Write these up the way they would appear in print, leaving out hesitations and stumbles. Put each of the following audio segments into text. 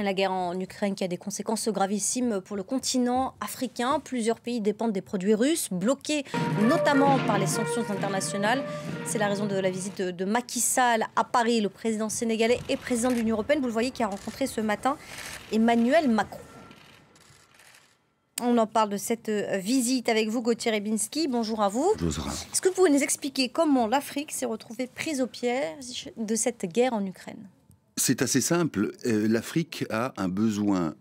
La guerre en Ukraine qui a des conséquences gravissimes pour le continent africain. Plusieurs pays dépendent des produits russes, bloqués notamment par les sanctions internationales. C'est la raison de la visite de Macky Sall à Paris, le président sénégalais et président de l'Union européenne. Vous le voyez, qui a rencontré ce matin Emmanuel Macron. On en parle de cette visite avec vous, Gauthier Rybinski. Bonjour à vous. Bonjour. Est-ce que vous pouvez nous expliquer comment l'Afrique s'est retrouvée prise au piège de cette guerre en Ukraine? C'est assez simple. L'Afrique a un besoin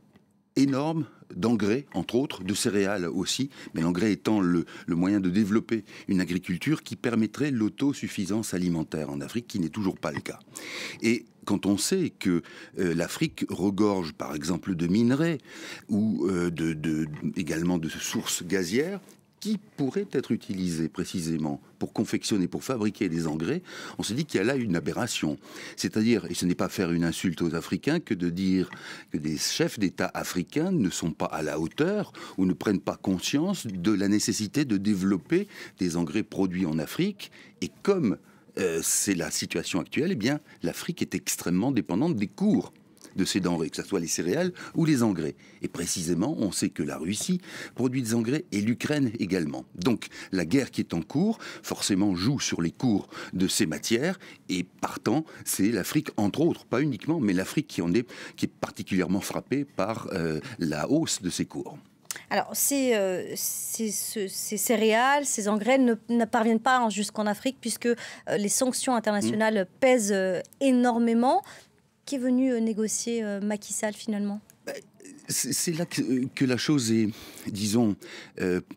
énorme d'engrais, entre autres, de céréales aussi, mais l'engrais étant le moyen de développer une agriculture qui permettrait l'autosuffisance alimentaire en Afrique, qui n'est toujours pas le cas. Et quand on sait que l'Afrique regorge, par exemple, de minerais ou également de sources gazières, qui pourraient être utilisés précisément pour confectionner, pour fabriquer des engrais, on se dit qu'il y a là une aberration. C'est-à-dire, et ce n'est pas faire une insulte aux Africains que de dire que des chefs d'État africains ne sont pas à la hauteur ou ne prennent pas conscience de la nécessité de développer des engrais produits en Afrique. Et comme c'est la situation actuelle, eh bien, l'Afrique est extrêmement dépendante des cours de ces denrées, que ce soit les céréales ou les engrais. Et précisément, on sait que la Russie produit des engrais et l'Ukraine également. Donc, la guerre qui est en cours, forcément, joue sur les cours de ces matières et partant, c'est l'Afrique, entre autres, pas uniquement, mais l'Afrique qui est particulièrement frappée par la hausse de ces cours. Alors, ces céréales, ces engrais ne parviennent pas jusqu'en Afrique puisque les sanctions internationales pèsent énormément. Qui est venu négocier Macky Sall finalement? C'est là que la chose est, disons,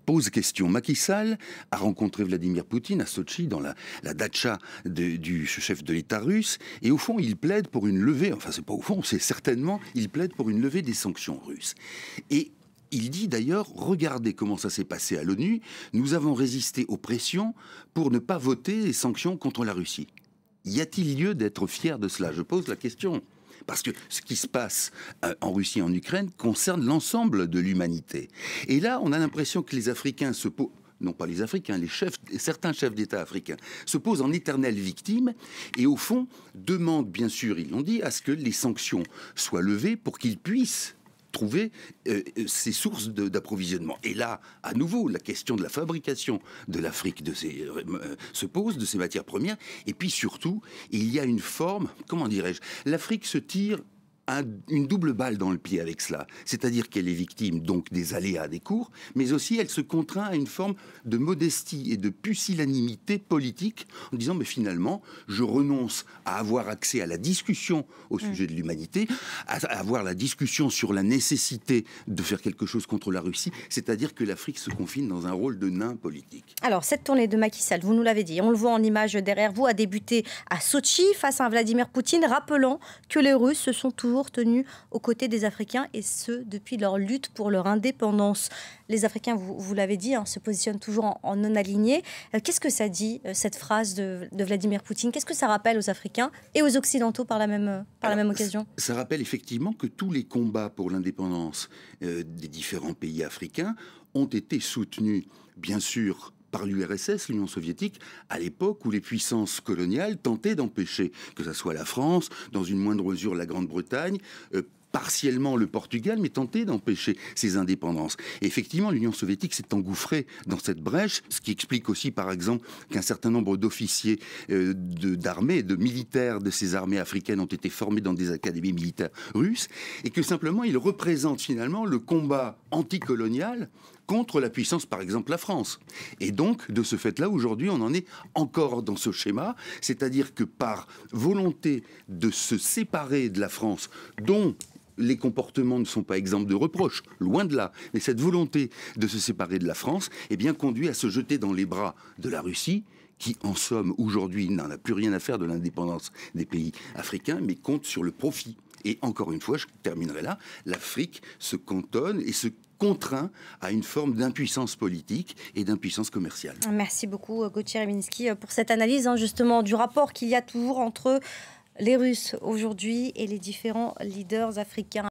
pose question. Macky Sall a rencontré Vladimir Poutine à Sotchi, dans la datcha du chef de l'État russe, et au fond, il plaide pour une levée, enfin c'est pas au fond, c'est certainement, il plaide pour une levée des sanctions russes. Et il dit d'ailleurs, regardez comment ça s'est passé à l'ONU, nous avons résisté aux pressions pour ne pas voter les sanctions contre la Russie. Y a-t-il lieu d'être fier de cela? Je pose la question. Parce que ce qui se passe en Russie et en Ukraine concerne l'ensemble de l'humanité. Et là, on a l'impression que les Africains se posent, non pas les Africains, certains chefs d'État africains se posent en éternelles victimes et au fond demandent, bien sûr, ils l'ont dit, à ce que les sanctions soient levées pour qu'ils puissent trouver ces sources d'approvisionnement. Et là, à nouveau, la question de la fabrication de l'Afrique se pose, de ces matières premières. Et puis surtout, il y a une forme, comment dirais-je, l'Afrique se tire une double balle dans le pied avec cela. C'est-à-dire qu'elle est victime donc des aléas des cours, mais aussi elle se contraint à une forme de modestie et de pusillanimité politique en disant mais finalement je renonce à avoir accès à la discussion au sujet de l'humanité, à avoir la discussion sur la nécessité de faire quelque chose contre la Russie, c'est-à-dire que l'Afrique se confine dans un rôle de nain politique. Alors cette tournée de Macky Sall, vous nous l'avez dit, on le voit en image derrière vous, a débuté à Sotchi face à Vladimir Poutine, rappelant que les Russes se sont toujours tenus aux côtés des Africains, et ce, depuis leur lutte pour leur indépendance. Les Africains, vous l'avez dit, se positionnent toujours en non-aligné. Qu'est-ce que ça dit, cette phrase de Vladimir Poutine? Qu'est-ce que ça rappelle aux Africains et aux Occidentaux par la même occasion? Ça rappelle effectivement que tous les combats pour l'indépendance des différents pays africains ont été soutenus, bien sûr, par l'URSS, l'Union soviétique, à l'époque où les puissances coloniales tentaient d'empêcher que ce soit la France, dans une moindre mesure la Grande-Bretagne, partiellement le Portugal, mais tenter d'empêcher ces indépendances. Et effectivement, l'Union soviétique s'est engouffrée dans cette brèche, ce qui explique aussi, par exemple, qu'un certain nombre d'officiers d'armée, de militaires de ces armées africaines ont été formés dans des académies militaires russes, et que simplement, ils représentent finalement le combat anticolonial contre la puissance, par exemple, la France. Et donc, de ce fait-là, aujourd'hui, on en est encore dans ce schéma, c'est-à-dire que par volonté de se séparer de la France, dont les comportements ne sont pas exempts de reproches, loin de là, mais cette volonté de se séparer de la France, eh bien, conduit à se jeter dans les bras de la Russie, qui, en somme, aujourd'hui, n'en a plus rien à faire de l'indépendance des pays africains, mais compte sur le profit. Et encore une fois, je terminerai là, l'Afrique se cantonne et se contraint à une forme d'impuissance politique et d'impuissance commerciale. Merci beaucoup, Gauthier Rybinski, pour cette analyse, justement, du rapport qu'il y a toujours entre les Russes aujourd'hui et les différents leaders africains.